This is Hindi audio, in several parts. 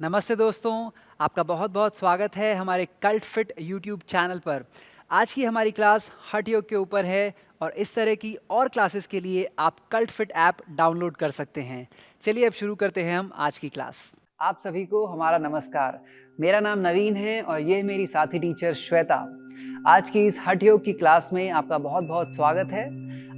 नमस्ते दोस्तों, आपका बहुत-बहुत स्वागत है हमारे कल्ट फिट यूट्यूब चैनल पर। आज की हमारी क्लास हठ योग के ऊपर है और इस तरह की और क्लासेस के लिए आप कल्ट फिट ऐप डाउनलोड कर सकते हैं। चलिए अब शुरू करते हैं हम आज की क्लास। आप सभी को हमारा नमस्कार। मेरा नाम नवीन है और ये मेरी साथी टीचर श्वेता। आज की इस हठ योग की क्लास में आपका बहुत-बहुत स्वागत है।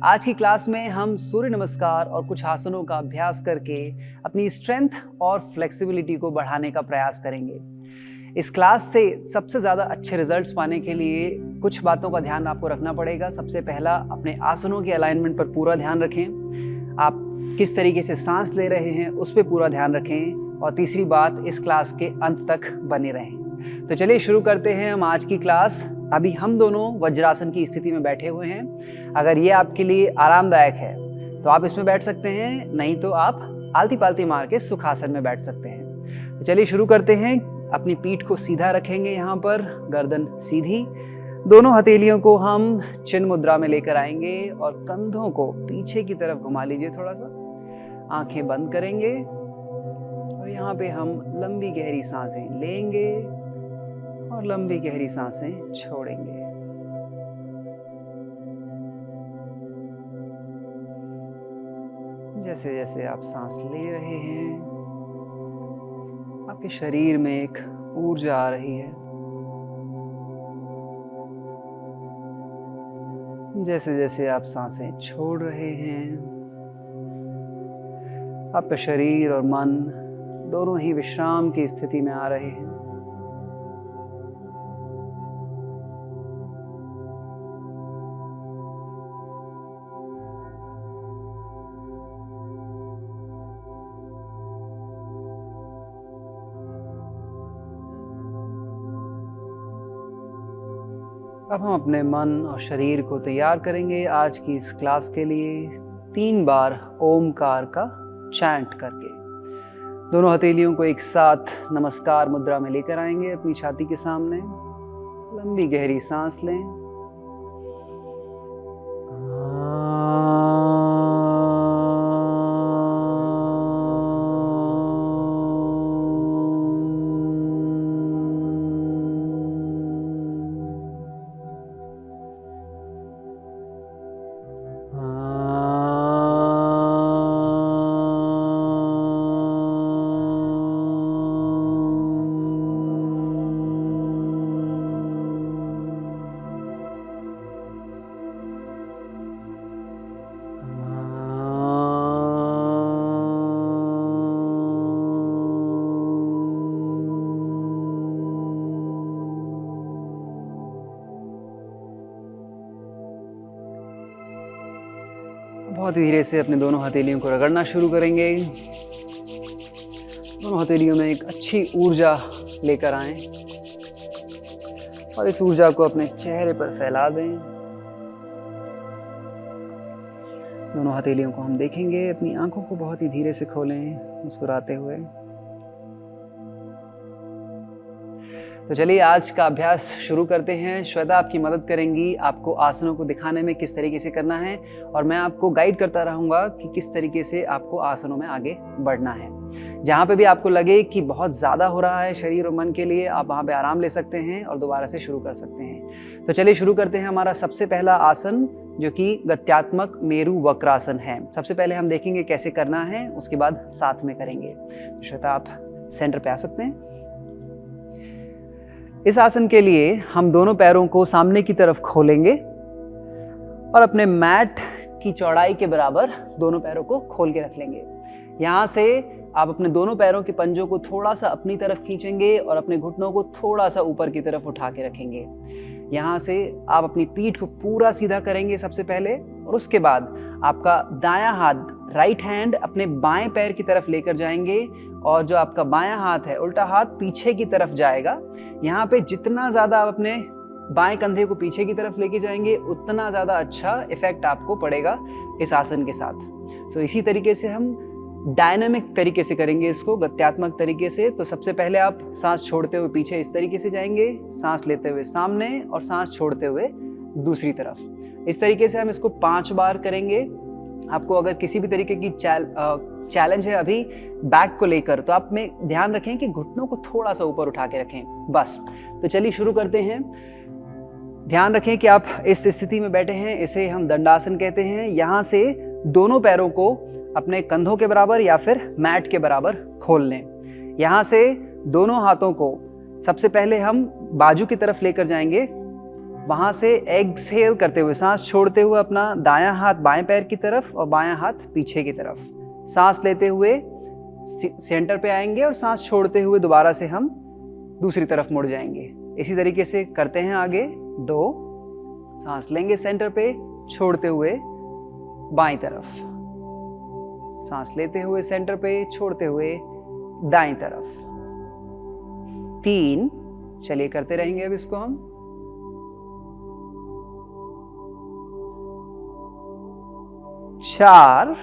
आज की क्लास में हम सूर्य नमस्कार और कुछ आसनों का अभ्यास करके अपनी स्ट्रेंथ और फ्लेक्सिबिलिटी को बढ़ाने का प्रयास करेंगे। इस क्लास से सबसे ज़्यादा अच्छे रिजल्ट्स पाने के लिए कुछ बातों का ध्यान आपको रखना पड़ेगा। सबसे पहला, अपने आसनों के अलाइनमेंट पर पूरा ध्यान रखें। आप किस तरीके से सांस ले रहे हैं उस पर पूरा ध्यान रखें। और तीसरी बात, इस क्लास के अंत तक बने रहें। तो चलिए शुरू करते हैं हम आज की क्लास। अभी हम दोनों वज्रासन की स्थिति में बैठे हुए हैं। अगर ये आपके लिए आरामदायक है तो आप इसमें बैठ सकते हैं, नहीं तो आप आलती पालती मार के सुखासन में बैठ सकते हैं। तो चलिए शुरू करते हैं। अपनी पीठ को सीधा रखेंगे, यहाँ पर गर्दन सीधी, दोनों हथेलियों को हम चिन्ह मुद्रा में लेकर आएंगे और कंधों को पीछे की तरफ घुमा लीजिए थोड़ा सा। आंखें बंद करेंगे और यहाँ पे हम लंबी गहरी सांसें लेंगे और लंबी गहरी सांसें छोड़ेंगे। जैसे जैसे आप सांस ले रहे हैं, आपके शरीर में एक ऊर्जा आ रही है। जैसे जैसे आप सांसें छोड़ रहे हैं, आपका शरीर और मन दोनों ही विश्राम की स्थिति में आ रहे हैं। अब हम अपने मन और शरीर को तैयार करेंगे आज की इस क्लास के लिए 3 बार ओमकार का चैंट करके। दोनों हथेलियों को एक साथ नमस्कार मुद्रा में लेकर आएंगे अपनी छाती के सामने। लंबी गहरी सांस लें। बहुत धीरे से अपने दोनों हथेलियों को रगड़ना शुरू करेंगे। दोनों हथेलियों में एक अच्छी ऊर्जा लेकर आएं और इस ऊर्जा को अपने चेहरे पर फैला दें। दोनों हथेलियों को हम देखेंगे। अपनी आंखों को बहुत ही धीरे से खोलें मुस्कुराते हुए। तो चलिए आज का अभ्यास शुरू करते हैं। श्वेता आपकी मदद करेंगी आपको आसनों को दिखाने में किस तरीके से करना है, और मैं आपको गाइड करता रहूँगा कि किस तरीके से आपको आसनों में आगे बढ़ना है। जहाँ पे भी आपको लगे कि बहुत ज़्यादा हो रहा है शरीर और मन के लिए, आप वहाँ पे आराम ले सकते हैं और दोबारा से शुरू कर सकते हैं। तो चलिए शुरू करते हैं हमारा सबसे पहला आसन, जो कि गत्यात्मक मेरु वक्रासन है। सबसे पहले हम देखेंगे कैसे करना है, उसके बाद साथ में करेंगे। श्वेता आप सेंटर पे आ सकते हैं। इस आसन के लिए हम दोनों पैरों को सामने की तरफ खोलेंगे और अपने मैट की चौड़ाई के बराबर दोनों पैरों को खोल के रख लेंगे। यहाँ से आप अपने दोनों पैरों के पंजों को थोड़ा सा अपनी तरफ खींचेंगे और अपने घुटनों को थोड़ा सा ऊपर की तरफ उठा के रखेंगे। यहाँ से आप अपनी पीठ को पूरा सीधा करेंगे सबसे पहले, और उसके बाद आपका दायां हाथ, राइट हैंड, अपने बाएं पैर की तरफ लेकर जाएंगे और जो आपका बायां हाथ है, उल्टा हाथ पीछे की तरफ जाएगा। यहाँ पे जितना ज़्यादा आप अपने बाएं कंधे को पीछे की तरफ लेके जाएंगे उतना ज़्यादा अच्छा इफेक्ट आपको पड़ेगा इस आसन के साथ। इसी तरीके से हम डायनामिक तरीके से करेंगे इसको, गत्यात्मक तरीके से। तो सबसे पहले आप सांस छोड़ते हुए पीछे इस तरीके से जाएंगे, सांस लेते हुए सामने और सांस छोड़ते हुए दूसरी तरफ। इस तरीके से हम इसको 5 बार करेंगे। आपको अगर किसी भी तरीके की चैलेंज है अभी बैक को लेकर, तो आप में ध्यान रखें कि घुटनों को थोड़ा सा ऊपर उठा के रखें बस। तो चलिए शुरू करते हैं। ध्यान रखें कि आप इस स्थिति में बैठे हैं, इसे हम दंडासन कहते हैं। यहाँ से दोनों पैरों को अपने कंधों के बराबर या फिर मैट के बराबर खोल लें। यहाँ से दोनों हाथों को सबसे पहले हम बाजू की तरफ लेकर जाएंगे। वहाँ से एक्सहेल करते हुए, सांस छोड़ते हुए अपना दायां हाथ बाएं पैर की तरफ और बायां हाथ पीछे की तरफ। सांस लेते हुए सेंटर पे आएंगे और सांस छोड़ते हुए दोबारा से हम दूसरी तरफ मुड़ जाएंगे। इसी तरीके से करते हैं आगे। 2 सांस लेंगे सेंटर पे, छोड़ते हुए बाईं तरफ, सांस लेते हुए सेंटर पे, छोड़ते हुए दाईं तरफ। 3 चलिए करते रहेंगे अब इसको हम। 4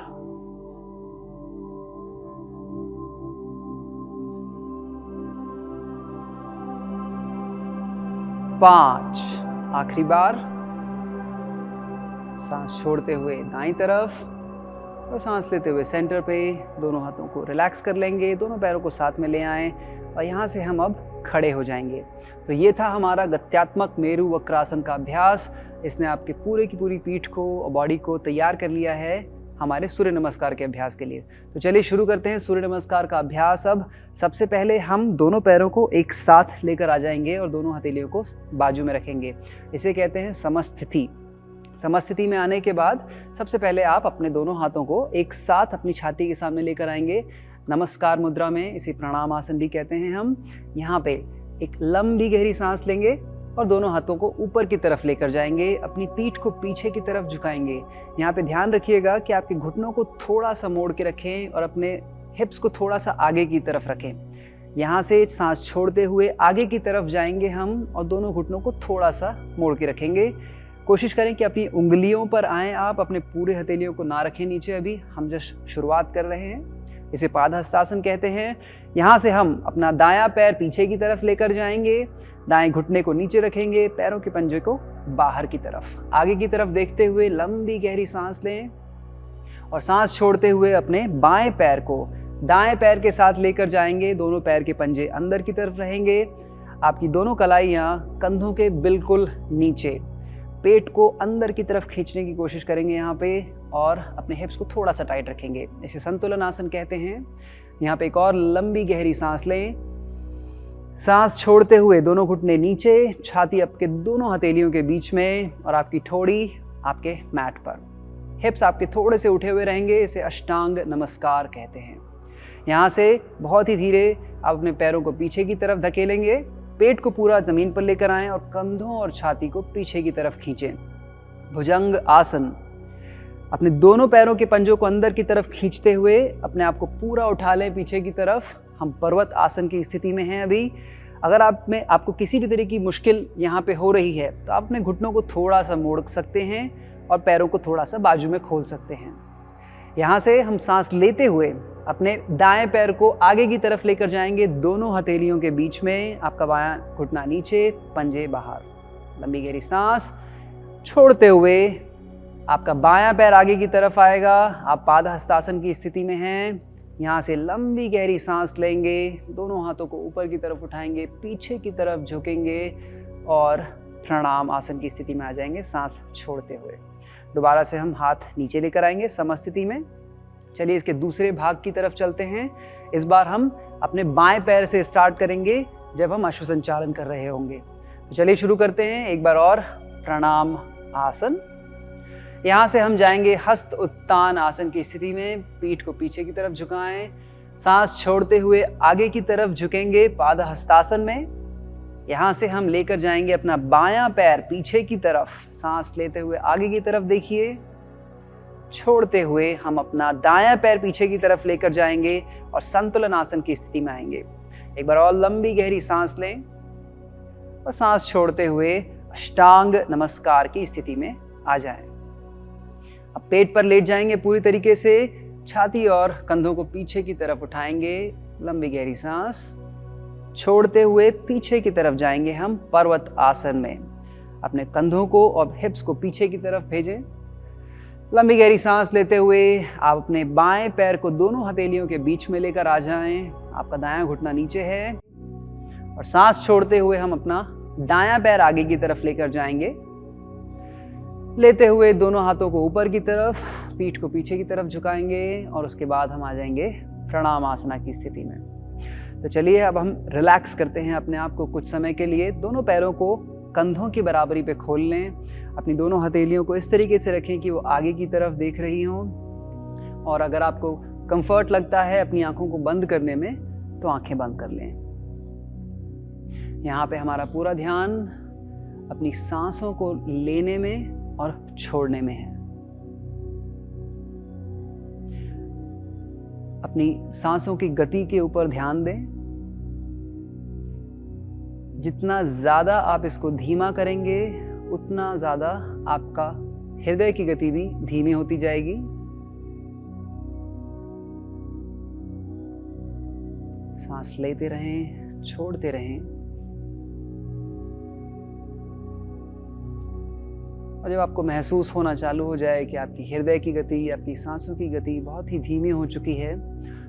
5 आखिरी बार, सांस छोड़ते हुए दाईं तरफ और सांस लेते हुए सेंटर पे। दोनों हाथों को रिलैक्स कर लेंगे, दोनों पैरों को साथ में ले आएं और यहाँ से हम अब खड़े हो जाएंगे। तो ये था हमारा गत्यात्मक मेरु वक्रासन का अभ्यास। इसने आपके पूरे की पूरी पीठ को और बॉडी को तैयार कर लिया है हमारे सूर्य नमस्कार के अभ्यास के लिए। तो चलिए शुरू करते हैं सूर्य नमस्कार का अभ्यास। अब सबसे पहले हम दोनों पैरों को एक साथ लेकर आ जाएंगे और दोनों हथेलियों को बाजू में रखेंगे। इसे कहते हैं समस्थिति। समस्थिति में आने के बाद सबसे पहले आप अपने दोनों हाथों को एक साथ अपनी छाती के सामने लेकर आएंगे नमस्कार मुद्रा में। इसे प्रणाम आसन भी कहते हैं हम। यहाँ पे एक लंबी गहरी सांस लेंगे और दोनों हाथों को ऊपर की तरफ लेकर जाएंगे। अपनी पीठ को पीछे की तरफ झुकाएंगे। यहाँ पे ध्यान रखिएगा कि आपके घुटनों को थोड़ा सा मोड़ के रखें और अपने हिप्स को थोड़ा सा आगे की तरफ रखें। यहाँ से सांस छोड़ते हुए आगे की तरफ जाएंगे हम और दोनों घुटनों को थोड़ा सा मोड़ के रखेंगे। कोशिश करें कि अपनी उंगलियों पर आएँ आप, अपने पूरे हथेलियों को ना रखें नीचे। अभी हम जस्ट शुरुआत कर रहे हैं। इसे पादहस्तासन कहते हैं। यहाँ से हम अपना दायां पैर पीछे की तरफ लेकर जाएंगे, दाएं घुटने को नीचे रखेंगे, पैरों के पंजे को बाहर की तरफ, आगे की तरफ देखते हुए लंबी गहरी सांस लें और सांस छोड़ते हुए अपने बाएं पैर को दाएं पैर के साथ लेकर जाएंगे। दोनों पैर के पंजे अंदर की तरफ रहेंगे। आपकी दोनों कलाइयाँ कंधों के बिल्कुल नीचे, पेट को अंदर की तरफ खींचने की कोशिश करेंगे यहाँ पे और अपने हिप्स को थोड़ा सा टाइट रखेंगे। इसे संतुलन आसन कहते हैं। यहाँ पे एक और लंबी गहरी सांस लें। सांस छोड़ते हुए दोनों घुटने नीचे, छाती आपके दोनों हथेलियों के बीच में और आपकी ठोड़ी आपके मैट पर। हिप्स आपके थोड़े से उठे हुए रहेंगे। इसे अष्टांग नमस्कार कहते हैं। यहाँ से बहुत ही धीरे आप अपने पैरों को पीछे की तरफ धकेलेंगे, पेट को पूरा जमीन पर लेकर आएं और कंधों और छाती को पीछे की तरफ खींचें। भुजंग आसन। अपने दोनों पैरों के पंजों को अंदर की तरफ खींचते हुए अपने आप को पूरा उठा लें पीछे की तरफ। हम पर्वत आसन की स्थिति में हैं अभी। अगर आपको किसी भी तरह की मुश्किल यहाँ पे हो रही है तो आप अपने घुटनों को थोड़ा सा मोड़ सकते हैं और पैरों को थोड़ा सा बाजू में खोल सकते हैं। यहाँ से हम सांस लेते हुए अपने दाएं पैर को आगे की तरफ लेकर जाएंगे, दोनों हथेलियों के बीच में। आपका बायां घुटना नीचे, पंजे बाहर। लंबी गहरी सांस छोड़ते हुए आपका बायां पैर आगे की तरफ आएगा। आप पादहस्तासन की स्थिति में हैं। यहाँ से लंबी गहरी सांस लेंगे, दोनों हाथों को ऊपर की तरफ उठाएंगे, पीछे की तरफ झुकेंगे और प्रणाम आसन की स्थिति में आ जाएंगे सांस छोड़ते हुए। दोबारा से हम हाथ नीचे लेकर आएंगे समस्थिति में। चलिए इसके दूसरे भाग की तरफ चलते हैं। इस बार हम अपने बाएं पैर से स्टार्ट करेंगे जब हम अश्व संचालन कर रहे होंगे। तो चलिए शुरू करते हैं एक बार और। प्रणाम आसन। यहाँ से हम जाएंगे हस्त उत्तान आसन की स्थिति में। पीठ को पीछे की तरफ झुकाएं, सांस छोड़ते हुए आगे की तरफ झुकेंगे पादहस्तासन में। यहाँ से हम लेकर जाएंगे अपना बायां पैर पीछे की तरफ, सांस लेते हुए आगे की तरफ देखिए। छोड़ते हुए हम अपना दायां पैर पीछे की तरफ लेकर जाएंगे और संतुलन आसन की स्थिति में आएंगे। एक बार और लंबी गहरी सांस लें और सांस छोड़ते हुए अष्टांग नमस्कार की स्थिति में आ जाएं। अब पेट पर लेट जाएंगे पूरी तरीके से, छाती और कंधों को पीछे की तरफ उठाएंगे। लंबी गहरी सांस छोड़ते हुए पीछे की तरफ जाएंगे हम पर्वत आसन में। अपने कंधों को और हिप्स को पीछे की तरफ भेजें। लंबी गहरी सांस लेते हुए आप अपने बाएं पैर को दोनों हथेलियों के बीच में लेकर आ जाएं। आपका दायां घुटना नीचे है और सांस छोड़ते हुए हम अपना दायां पैर आगे की तरफ लेकर जाएंगे। लेते हुए दोनों हाथों को ऊपर की तरफ, पीठ को पीछे की तरफ झुकाएंगे और उसके बाद हम आ जाएंगे प्रणाम आसना की स्थिति में। तो चलिए अब हम रिलैक्स करते हैं अपने आप को कुछ समय के लिए। दोनों पैरों को कंधों की बराबरी पे खोल लें। अपनी दोनों हथेलियों को इस तरीके से रखें कि वो आगे की तरफ देख रही हों, और अगर आपको कंफर्ट लगता है अपनी आंखों को बंद करने में तो आंखें बंद कर लें। यहाँ पे हमारा पूरा ध्यान अपनी सांसों को लेने में और छोड़ने में है। अपनी सांसों की गति के ऊपर ध्यान दें। जितना ज़्यादा आप इसको धीमा करेंगे उतना ज़्यादा आपका हृदय की गति भी धीमी होती जाएगी। सांस लेते रहें, छोड़ते रहें, और जब आपको महसूस होना चालू हो जाए कि आपकी हृदय की गति, आपकी सांसों की गति बहुत ही धीमी हो चुकी है,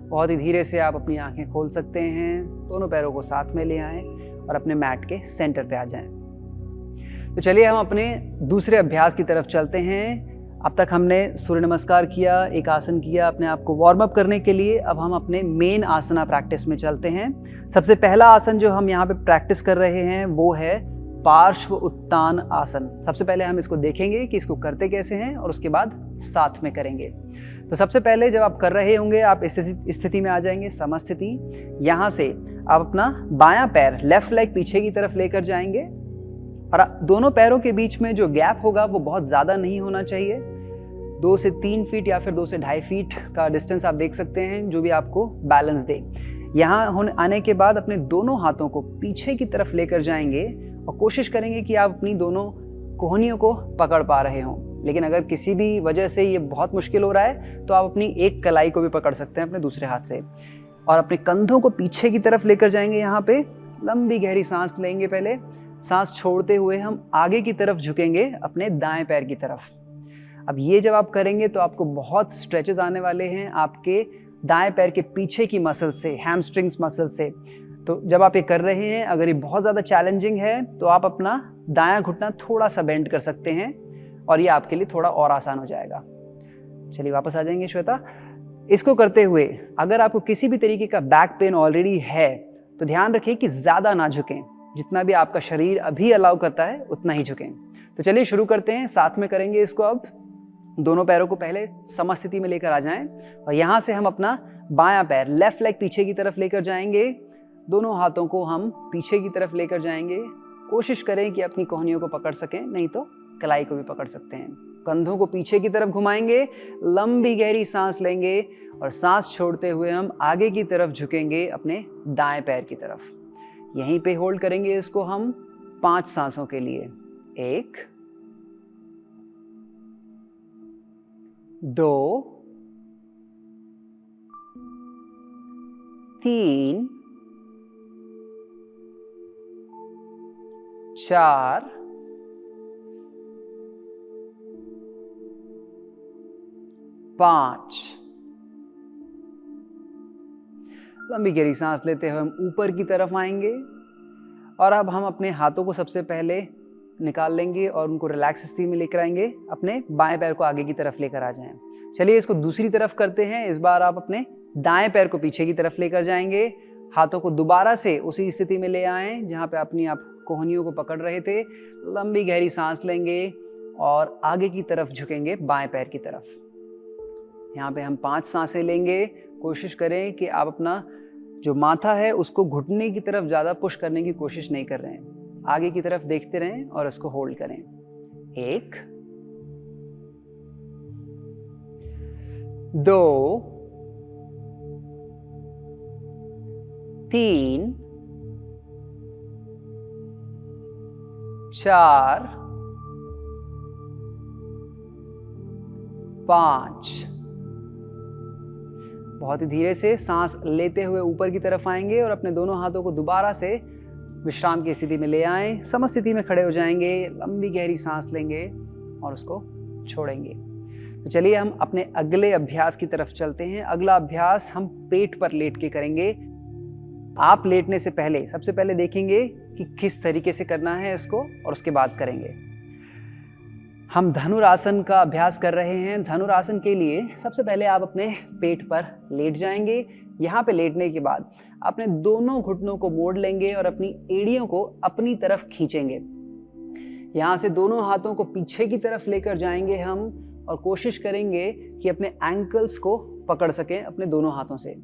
बहुत ही धीरे से आप अपनी आंखें खोल सकते हैं। दोनों पैरों को साथ में ले आएं और अपने मैट के सेंटर पे आ जाएं। तो चलिए हम अपने दूसरे अभ्यास की तरफ चलते हैं। अब तक हमने सूर्य नमस्कार किया, एक आसन किया अपने आप को वार्म अप करने के लिए। अब हम अपने मेन आसना प्रैक्टिस में चलते हैं। सबसे पहला आसन जो हम यहाँ पे प्रैक्टिस कर रहे हैं वो है पार्श्व उत्तान आसन। सबसे पहले हम इसको देखेंगे कि इसको करते कैसे हैं और उसके बाद साथ में करेंगे। तो सबसे पहले जब आप कर रहे होंगे आप इस स्थिति में आ जाएंगे, समस्थिति। यहाँ से आप अपना बायां पैर, लेफ्ट लेग पीछे की तरफ लेकर जाएंगे और दोनों पैरों के बीच में जो गैप होगा वो बहुत ज़्यादा नहीं होना चाहिए। 2 से 3 फीट या फिर 2 से 2.5 फीट का डिस्टेंस आप देख सकते हैं, जो भी आपको बैलेंस दे। यहाँ आने के बाद अपने दोनों हाथों को पीछे की तरफ लेकर जाएंगे और कोशिश करेंगे कि आप अपनी दोनों कोहनियों को पकड़ पा रहे हों। लेकिन अगर किसी भी वजह से ये बहुत मुश्किल हो रहा है तो आप अपनी एक कलाई को भी पकड़ सकते हैं अपने दूसरे हाथ से, और अपने कंधों को पीछे की तरफ लेकर जाएंगे। यहाँ पे लंबी गहरी सांस लेंगे। पहले सांस छोड़ते हुए हम आगे की तरफ झुकेंगे अपने दाएं पैर की तरफ। अब ये जब आप करेंगे तो आपको बहुत स्ट्रेचेस आने वाले हैं आपके दाएं पैर के पीछे की मसल से, हैमस्ट्रिंग्स मसल से। तो जब आप ये कर रहे हैं, अगर ये बहुत ज़्यादा चैलेंजिंग है तो आप अपना दायां घुटना थोड़ा सा बेंड कर सकते हैं और ये आपके लिए थोड़ा और आसान हो जाएगा। चलिए वापस आ जाएंगे श्वेता। इसको करते हुए अगर आपको किसी भी तरीके का बैक पेन ऑलरेडी है तो ध्यान रखिए कि ज़्यादा ना झुकें। जितना भी आपका शरीर अभी अलाउ करता है उतना ही झुकें। तो चलिए शुरू करते हैं, साथ में करेंगे इसको। अब दोनों पैरों को पहले समस्थिति में लेकर आ जाएं और यहाँ से हम अपना बायां पैर, लेफ्ट लेग पीछे की तरफ लेकर जाएंगे। दोनों हाथों को हम पीछे की तरफ लेकर जाएंगे। कोशिश करें कि अपनी कोहनियों को पकड़ सकें, नहीं तो कलाई को भी पकड़ सकते हैं। कंधों को पीछे की तरफ घुमाएंगे, लंबी गहरी सांस लेंगे और सांस छोड़ते हुए हम आगे की तरफ झुकेंगे अपने दाएं पैर की तरफ। यहीं पे होल्ड करेंगे इसको हम 5 सांसों के लिए। 1, 2, 3, 4, 5। लंबी गहरी सांस लेते हुए हम ऊपर की तरफ आएंगे और अब हम अपने हाथों को सबसे पहले निकाल लेंगे और उनको रिलैक्स स्थिति में लेकर आएंगे। अपने बाएं पैर को आगे की तरफ लेकर आ जाएं। चलिए इसको दूसरी तरफ करते हैं। इस बार आप अपने दाएं पैर को पीछे की तरफ लेकर जाएंगे। हाथों को दोबारा से उसी स्थिति में ले आएं जहां पे अपनी आप कोहनियों को पकड़ रहे थे। लंबी गहरी सांस लेंगे और आगे की तरफ झुकेंगे बाएं पैर की तरफ। यहाँ पे हम 5 सांसें लेंगे। कोशिश करें कि आप अपना जो माथा है उसको घुटने की तरफ ज़्यादा पुश करने की कोशिश नहीं कर रहे हैं। आगे की तरफ देखते रहें और इसको होल्ड करें। 1, 2, 3, 4, 5। बहुत ही धीरे से सांस लेते हुए ऊपर की तरफ आएंगे और अपने दोनों हाथों को दोबारा से विश्राम की स्थिति में ले आएं। समस्थिति में खड़े हो जाएंगे। लंबी गहरी सांस लेंगे और उसको छोड़ेंगे। तो चलिए हम अपने अगले अभ्यास की तरफ चलते हैं। अगला अभ्यास हम पेट पर लेट के करेंगे। आप लेटने से पहले सबसे पहले देखेंगे कि किस तरीके से करना है इसको और उसके बाद करेंगे। हम धनुरासन का अभ्यास कर रहे हैं। धनुरासन के लिए सबसे पहले आप अपने पेट पर लेट जाएंगे। यहाँ पे लेटने के बाद अपने दोनों घुटनों को मोड़ लेंगे और अपनी एड़ियों को अपनी तरफ खींचेंगे। यहाँ से दोनों हाथों को पीछे की तरफ लेकर जाएंगे हम और कोशिश करेंगे कि अपने एंकल्स को पकड़ सकें अपने दोनों हाथों से।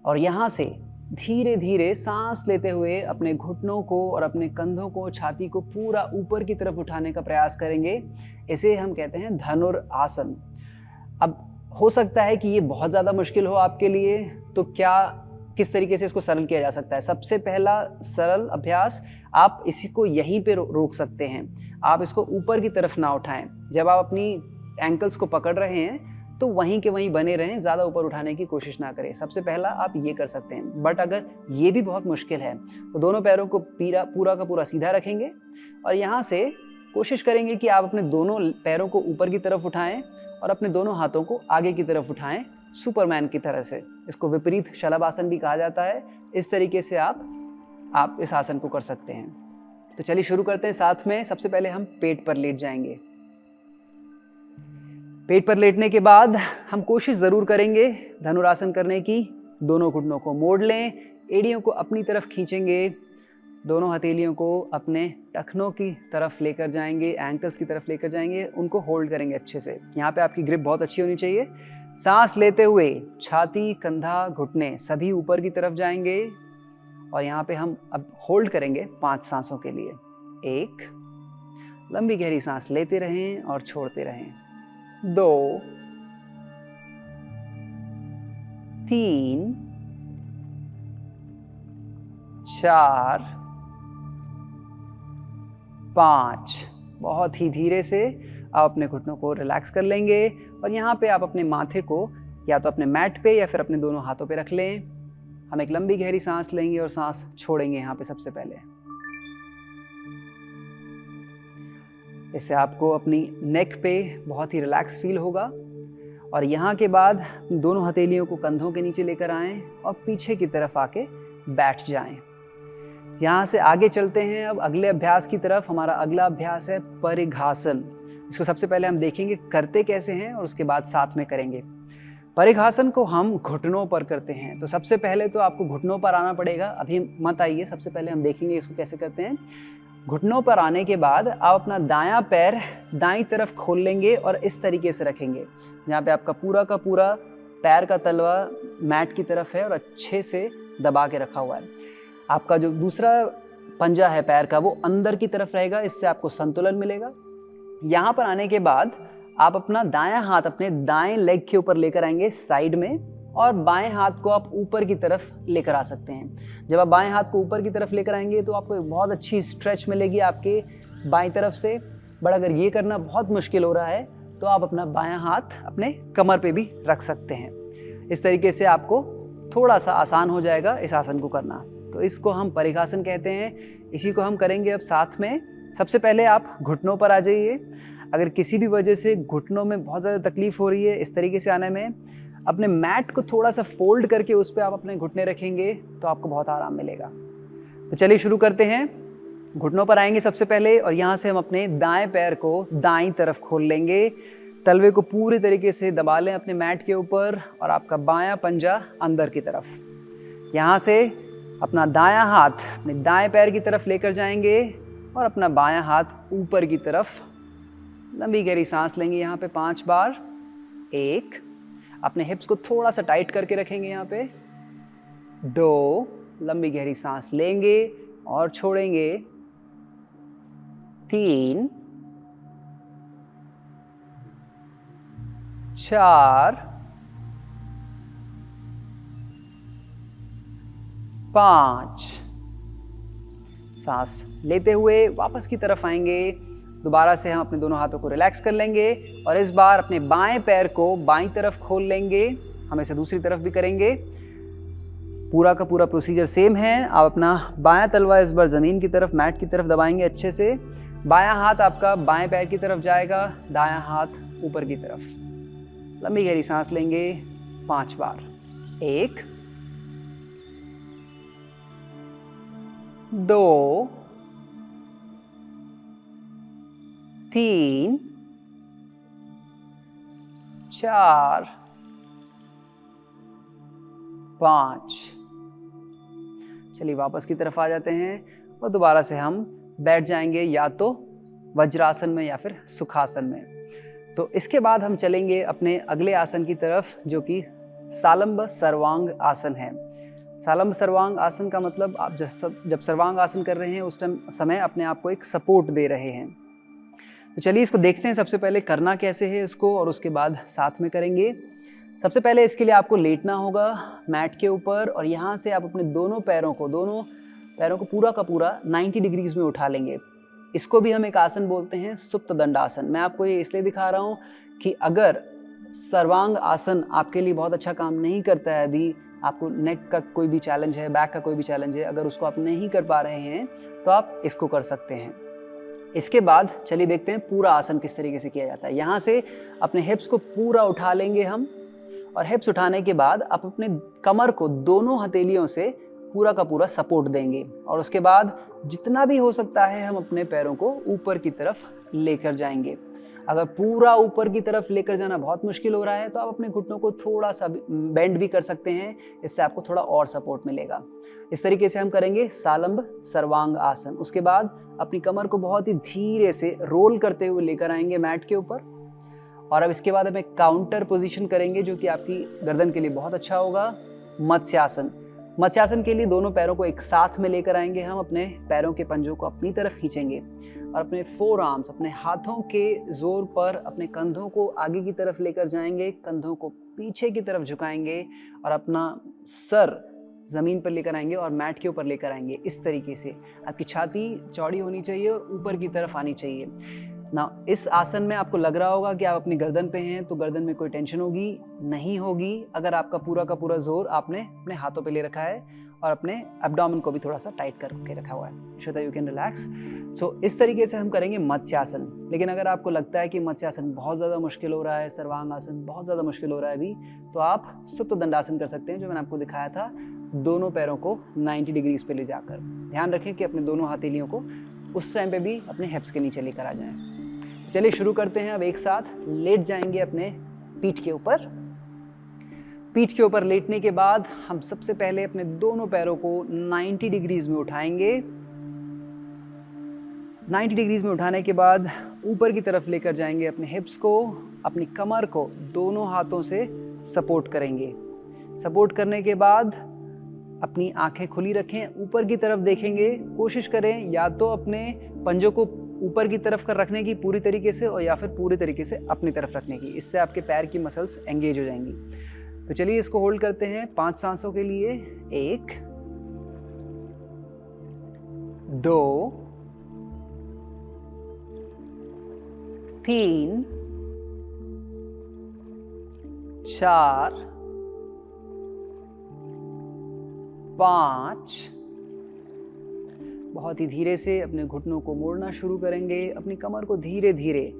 और यहाँ से धीरे धीरे सांस लेते हुए अपने घुटनों को और अपने कंधों को, छाती को पूरा ऊपर की तरफ उठाने का प्रयास करेंगे। इसे हम कहते हैं धनुरासन। अब हो सकता है कि ये बहुत ज़्यादा मुश्किल हो आपके लिए, तो किस तरीके से इसको सरल किया जा सकता है। सबसे पहला सरल अभ्यास, आप इसी को यहीं पे रोक सकते हैं। आप इसको ऊपर की तरफ ना उठाएं। जब आप अपनी एंकल्स को पकड़ रहे हैं तो वहीं के वहीं बने रहें, ज़्यादा ऊपर उठाने की कोशिश ना करें। सबसे पहला आप ये कर सकते हैं। बट अगर ये भी बहुत मुश्किल है तो दोनों पैरों को पूरा का पूरा सीधा रखेंगे और यहाँ से कोशिश करेंगे कि आप अपने दोनों पैरों को ऊपर की तरफ उठाएं और अपने दोनों हाथों को आगे की तरफ उठाएं, सुपरमैन की तरह से। इसको विपरीत शलभासन भी कहा जाता है। इस तरीके से आप इस आसन को कर सकते हैं। तो चलिए शुरू करते हैं। साथ में सबसे पहले हम पेट पर लेट जाएंगे। पेट पर लेटने के बाद हम कोशिश ज़रूर करेंगे धनुरासन करने की। दोनों घुटनों को मोड़ लें, एड़ियों को अपनी तरफ खींचेंगे, दोनों हथेलियों को अपने टखनों की तरफ लेकर जाएंगे, एंकल्स की तरफ लेकर जाएंगे, उनको होल्ड करेंगे अच्छे से। यहाँ पे आपकी ग्रिप बहुत अच्छी होनी चाहिए। सांस लेते हुए छाती, कंधा, घुटने सभी ऊपर की तरफ जाएंगे और यहाँ पे हम अब होल्ड करेंगे 5 सांसों के लिए। 1, लंबी गहरी सांस लेते रहें और छोड़ते रहें। 2, 3, 4, 5। बहुत ही धीरे से आप अपने घुटनों को रिलैक्स कर लेंगे और यहाँ पे आप अपने माथे को या तो अपने मैट पे या फिर अपने दोनों हाथों पे रख लें। हम एक लंबी गहरी सांस लेंगे और सांस छोड़ेंगे यहाँ पे सबसे पहले। इससे आपको अपनी नेक पे बहुत ही रिलैक्स फील होगा। और यहाँ के बाद दोनों हथेलियों को कंधों के नीचे लेकर आएं और पीछे की तरफ आके बैठ जाएं। यहाँ से आगे चलते हैं अब अगले अभ्यास की तरफ। हमारा अगला अभ्यास है परिघासन। इसको सबसे पहले हम देखेंगे करते कैसे हैं और उसके बाद साथ में करेंगे। परिघासन को हम घुटनों पर करते हैं। तो सबसे पहले तो आपको घुटनों पर आना पड़ेगा। अभी मत आइए, सबसे पहले हम देखेंगे इसको कैसे करते हैं। घुटनों पर आने के बाद आप अपना दायां पैर दाईं तरफ खोल लेंगे और इस तरीके से रखेंगे जहाँ पे आपका पूरा का पूरा पैर का तलवा मैट की तरफ है और अच्छे से दबा के रखा हुआ है। आपका जो दूसरा पंजा है पैर का वो अंदर की तरफ रहेगा, इससे आपको संतुलन मिलेगा। यहाँ पर आने के बाद आप अपना दायां हाथ अपने दाएं लेग के ऊपर लेकर आएंगे साइड में और बाएं हाथ को आप ऊपर की तरफ लेकर आ सकते हैं। जब आप बाएं हाथ को ऊपर की तरफ लेकर आएंगे तो आपको एक बहुत अच्छी स्ट्रेच मिलेगी आपके बाएं तरफ से। बट अगर ये करना बहुत मुश्किल हो रहा है तो आप अपना बायां हाथ अपने कमर पे भी रख सकते हैं। इस तरीके से आपको थोड़ा सा आसान हो जाएगा इस आसन को करना। तो इसको हम परिघासन कहते हैं। इसी को हम करेंगे अब साथ में। सबसे पहले आप घुटनों पर आ जाइए। अगर किसी भी वजह से घुटनों में बहुत ज़्यादा तकलीफ हो रही है इस तरीके से आने में, अपने मैट को थोड़ा सा फोल्ड करके उस पर आप अपने घुटने रखेंगे तो आपको बहुत आराम मिलेगा। तो चलिए शुरू करते हैं। घुटनों पर आएंगे सबसे पहले और यहाँ से हम अपने दाएं पैर को दाईं तरफ खोल लेंगे। तलवे को पूरी तरीके से दबा लें अपने मैट के ऊपर और आपका बायां पंजा अंदर की तरफ। यहाँ से अपना दायां हाथ अपने दाएं पैर की तरफ लेकर जाएंगे और अपना बायां हाथ ऊपर की तरफ। लंबी गहरी सांस लेंगे यहाँ पे 5 बार। 1, अपने हिप्स को थोड़ा सा टाइट करके रखेंगे यहाँ पे। 2, लंबी गहरी सांस लेंगे और छोड़ेंगे। 3, 4, 5। सांस लेते हुए वापस की तरफ आएंगे। दोबारा से हम अपने दोनों हाथों को रिलैक्स कर लेंगे और इस बार अपने बाएं पैर को बाईं तरफ खोल लेंगे। हम इसे दूसरी तरफ भी करेंगे। पूरा का पूरा प्रोसीजर सेम है। आप अपना बायां तलवा इस बार ज़मीन की तरफ मैट की तरफ दबाएंगे अच्छे से। बायां हाथ आपका बाएं पैर की तरफ जाएगा, दायां हाथ ऊपर की तरफ। लंबी गहरी सांस लेंगे 5 बार। 1 2 3 4 5। चलिए वापस की तरफ आ जाते हैं और दोबारा से हम बैठ जाएंगे या तो वज्रासन में या फिर सुखासन में। तो इसके बाद हम चलेंगे अपने अगले आसन की तरफ, जो कि सालंब सर्वांग आसन है। सालंब सर्वांग आसन का मतलब आप जब सर्वांग आसन कर रहे हैं उस समय अपने आप को एक सपोर्ट दे रहे हैं। तो चलिए इसको देखते हैं सबसे पहले करना कैसे है इसको, और उसके बाद साथ में करेंगे। सबसे पहले इसके लिए आपको लेटना होगा मैट के ऊपर, और यहाँ से आप अपने दोनों पैरों को पूरा का पूरा 90 डिग्रीज में उठा लेंगे। इसको भी हम एक आसन बोलते हैं सुप्त दंडासन। मैं आपको ये इसलिए दिखा रहा हूँ कि अगर सर्वांग आसन आपके लिए बहुत अच्छा काम नहीं करता है, अभी आपको नेक का कोई भी चैलेंज है, बैक का कोई भी चैलेंज है, अगर उसको आप नहीं कर पा रहे हैं तो आप इसको कर सकते हैं। इसके बाद चलिए देखते हैं पूरा आसन किस तरीके से किया जाता है। यहाँ से अपने हिप्स को पूरा उठा लेंगे हम, और हिप्स उठाने के बाद आप अपने कमर को दोनों हथेलियों से पूरा का पूरा सपोर्ट देंगे, और उसके बाद जितना भी हो सकता है हम अपने पैरों को ऊपर की तरफ लेकर जाएंगे। अगर पूरा ऊपर की तरफ लेकर जाना बहुत मुश्किल हो रहा है तो आप अपने घुटनों को थोड़ा सा बेंड भी कर सकते हैं, इससे आपको थोड़ा और सपोर्ट मिलेगा। इस तरीके से हम करेंगे सालंब सर्वांग आसन। उसके बाद अपनी कमर को बहुत ही धीरे से रोल करते हुए लेकर आएंगे मैट के ऊपर, और अब इसके बाद हम एक काउंटर पोजीशन करेंगे जो कि आपकी गर्दन के लिए बहुत अच्छा होगा, मत्स्यासन। मत्स्यासन के लिए दोनों पैरों को एक साथ में लेकर आएंगे हम, अपने पैरों के पंजों को अपनी तरफ खींचेंगे और अपने 4 आर्म्स, अपने हाथों के जोर पर अपने कंधों को आगे की तरफ लेकर जाएंगे, कंधों को पीछे की तरफ झुकाएंगे और अपना सर ज़मीन पर लेकर आएंगे और मैट के ऊपर लेकर आएंगे। इस तरीके से आपकी छाती चौड़ी होनी चाहिए और ऊपर की तरफ आनी चाहिए ना। इस आसन में आपको लग रहा होगा कि आप अपनी गर्दन पे हैं, तो गर्दन में कोई टेंशन होगी नहीं होगी अगर आपका पूरा का पूरा जोर आपने अपने हाथों पे ले रखा है और अपने एब्डोमेन को भी थोड़ा सा टाइट करके रखा हुआ है, so that you can relax. So इस तरीके से हम करेंगे मत्स्यासन। लेकिन अगर आपको लगता है कि मत्स्यासन बहुत ज़्यादा मुश्किल हो रहा है, सर्वांग आसन बहुत ज़्यादा मुश्किल हो रहा है अभी, तो आप सुप्त दंडासन कर सकते हैं, जो मैंने आपको दिखाया था, दोनों पैरों को 90 डिग्रीज पे ले जाकर। ध्यान रखें कि अपने दोनों हथेलियों को उस टाइम पे भी अपने हिप्स के नीचे लेकर आ जाएं। चलिए शुरू करते हैं। अब एक साथ लेट जाएंगे अपने पीठ के ऊपर। पीठ के ऊपर लेटने के बाद हम सबसे पहले अपने दोनों पैरों को 90 डिग्रीज में उठाएंगे। 90 डिग्रीज में उठाने के बाद ऊपर की तरफ लेकर जाएंगे अपने हिप्स को, अपनी कमर को दोनों हाथों से सपोर्ट करेंगे। सपोर्ट करने के बाद अपनी आंखें खुली रखें, ऊपर की तरफ देखेंगे। कोशिश करें या तो अपने पंजों को ऊपर की तरफ कर रखने की पूरी तरीके से, और या फिर पूरी तरीके से अपनी तरफ रखने की। इससे आपके पैर की मसल्स एंगेज हो जाएंगी। तो चलिए इसको होल्ड करते हैं 5 सांसों के लिए। 1 2 3 4 5। बहुत ही धीरे से अपने घुटनों को मोड़ना शुरू करेंगे, अपनी कमर को धीरे धीरे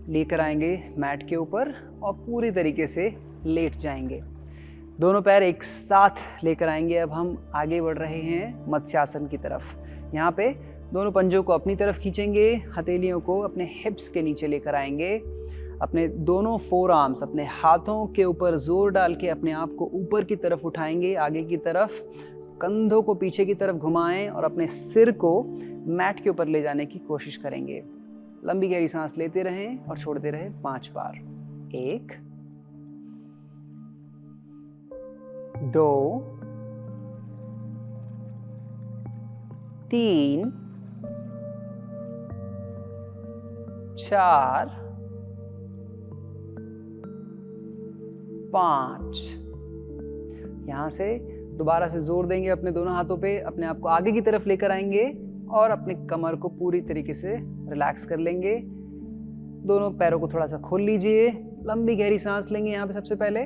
लेकर आएंगे मैट के ऊपर और पूरी तरीके से लेट जाएंगे। दोनों पैर एक साथ लेकर आएंगे। अब हम आगे बढ़ रहे हैं मत्स्यासन की तरफ। यहाँ पे दोनों पंजों को अपनी तरफ खींचेंगे, हथेलियों को अपने हिप्स के नीचे लेकर आएंगे, अपने दोनों 4 आर्म्स अपने हाथों के ऊपर जोर डाल के अपने आप को ऊपर की तरफ उठाएंगे, आगे की तरफ, कंधों को पीछे की तरफ घुमाएं और अपने सिर को मैट के ऊपर ले जाने की कोशिश करेंगे। लंबी गहरी सांस लेते रहें और छोड़ते रहें 5 बार। 1 2 3 4 5। यहाँ से दोबारा से जोर देंगे अपने दोनों हाथों पे, अपने आप को आगे की तरफ लेकर आएंगे और अपने कमर को पूरी तरीके से रिलैक्स कर लेंगे। दोनों पैरों को थोड़ा सा खोल लीजिए। लंबी गहरी सांस लेंगे यहाँ पे सबसे पहले,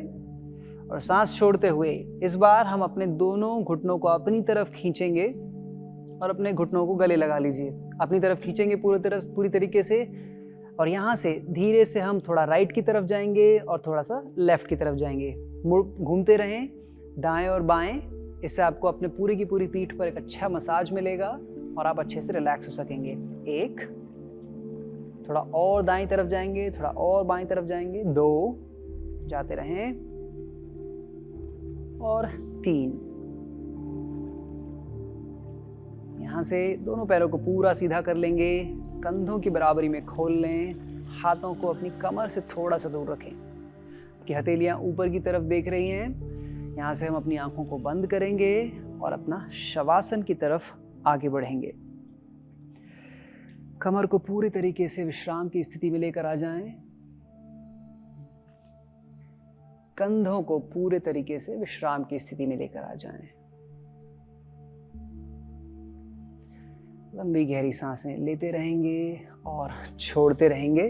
और सांस छोड़ते हुए इस बार हम अपने दोनों घुटनों को अपनी तरफ खींचेंगे और अपने घुटनों को गले लगा लीजिए। अपनी तरफ खींचेंगे पूरी तरीके से, और यहाँ से धीरे से हम थोड़ा राइट की तरफ जाएंगे और थोड़ा सा लेफ्ट की तरफ जाएंगे। मुड़ घूमते रहें दाएं और बाएं। इससे आपको अपने पूरी की पूरी पीठ पर एक अच्छा मसाज मिलेगा और आप अच्छे से रिलैक्स हो सकेंगे। एक, थोड़ा और दाईं तरफ जाएंगे, थोड़ा और बाईं तरफ जाएंगे। दो, जाते रहें। और तीन। यहाँ से दोनों पैरों को पूरा सीधा कर लेंगे, कंधों की बराबरी में खोल लें, हाथों को अपनी कमर से थोड़ा सा दूर रखें कि हथेलियाँ ऊपर की तरफ देख रही हैं। यहाँ से हम अपनी आंखों को बंद करेंगे और अपना शवासन की तरफ आगे बढ़ेंगे। कमर को पूरी तरीके से विश्राम की स्थिति में लेकर आ जाएं। कंधों को पूरे तरीके से विश्राम की स्थिति में लेकर आ जाएं। लंबी गहरी सांसें लेते रहेंगे और छोड़ते रहेंगे।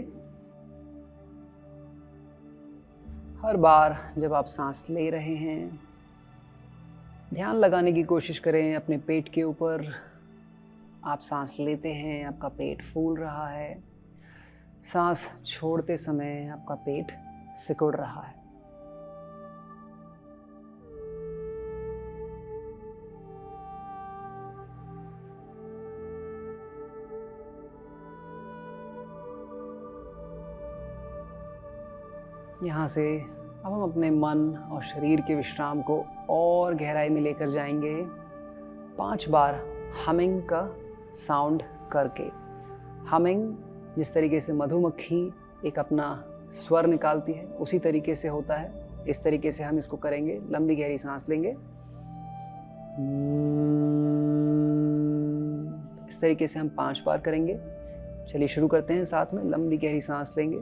हर बार जब आप सांस ले रहे हैं, ध्यान लगाने की कोशिश करें अपने पेट के ऊपर। आप सांस लेते हैं, आपका पेट फूल रहा है। सांस छोड़ते समय आपका पेट सिकुड़ रहा है। यहाँ से अब हम अपने मन और शरीर के विश्राम को और गहराई में लेकर जाएंगे। 5 बार हमिंग का साउंड करके। हमिंग जिस तरीके से मधुमक्खी एक अपना स्वर निकालती है, उसी तरीके से होता है। इस तरीके से हम इसको करेंगे। लंबी गहरी सांस लेंगे। इस तरीके से हम 5 बार करेंगे। चलिए शुरू करते हैं। साथ में लंबी गहरी सांस लेंगे।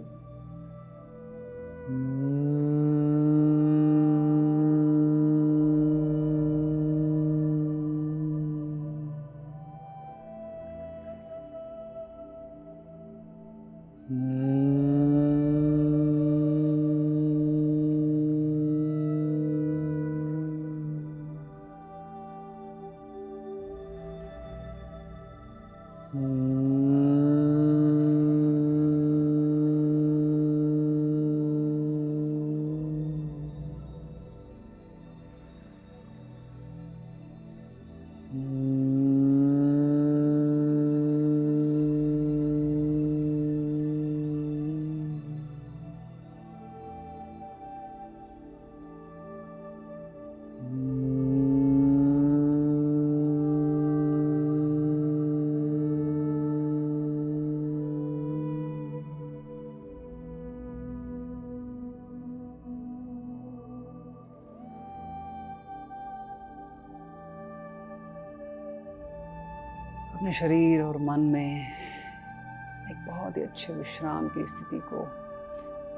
अपने शरीर और मन में एक बहुत ही अच्छे विश्राम की स्थिति को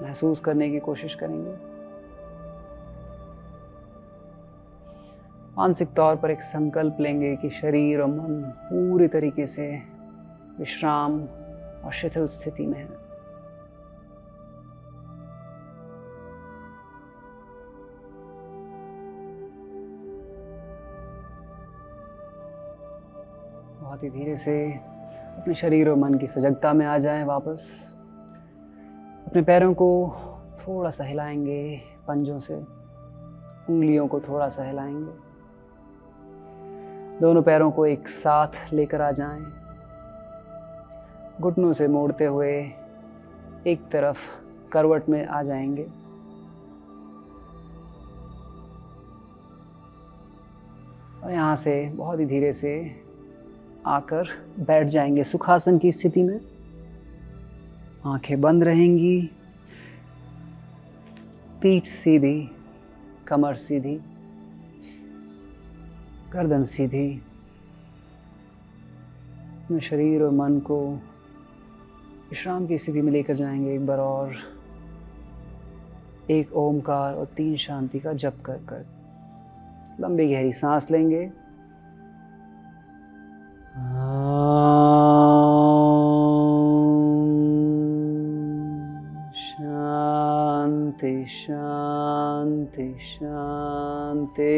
महसूस करने की कोशिश करेंगे। मानसिक तौर पर एक संकल्प लेंगे कि शरीर और मन पूरी तरीके से विश्राम और शिथिल स्थिति में है। बहुत ही धीरे से अपने शरीर और मन की सजगता में आ जाएं वापस। अपने पैरों को थोड़ा सा हिलाएंगे, पंजों से उंगलियों को थोड़ा सा हिलाएंगे। दोनों पैरों को एक साथ लेकर आ जाएं। घुटनों से मोड़ते हुए एक तरफ करवट में आ जाएंगे। और यहाँ से बहुत ही धीरे से आकर बैठ जाएंगे सुखासन की स्थिति में। आंखें बंद रहेंगी, पीठ सीधी, कमर सीधी, गर्दन सीधी। अपने शरीर और मन को विश्राम की स्थिति में लेकर जाएंगे एक बार और। एक ओमकार और 3 शांति का जप कर कर लंबी गहरी सांस लेंगे। शांति शांति शांति।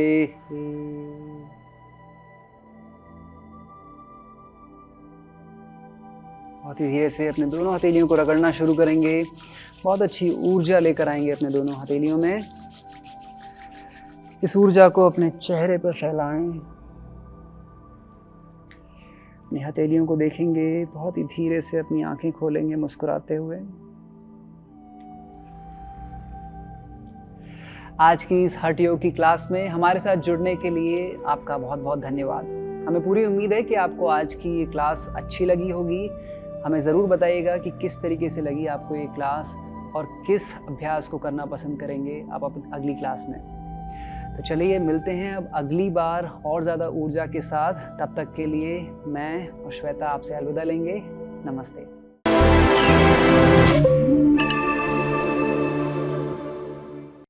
बहुत बहुत ही धीरे से अपने दोनों हथेलियों को रगड़ना शुरू करेंगे। बहुत अच्छी ऊर्जा लेकर आएंगे अपने दोनों हथेलियों में। इस ऊर्जा को अपने चेहरे पर फैलाएं। अपनी हथेलियों को देखेंगे, बहुत ही धीरे से अपनी आंखें खोलेंगे मुस्कुराते हुए। आज की इस हठ योग की क्लास में हमारे साथ जुड़ने के लिए आपका बहुत बहुत धन्यवाद। हमें पूरी उम्मीद है कि आपको आज की ये क्लास अच्छी लगी होगी। हमें ज़रूर बताइएगा कि किस तरीके से लगी आपको ये क्लास और किस अभ्यास को करना पसंद करेंगे आप अपनी अगली क्लास में। तो चलिए मिलते हैं अब अगली बार और ज़्यादा ऊर्जा के साथ। तब तक के लिए मैं और श्वेता आपसे अलविदा लेंगे। नमस्ते।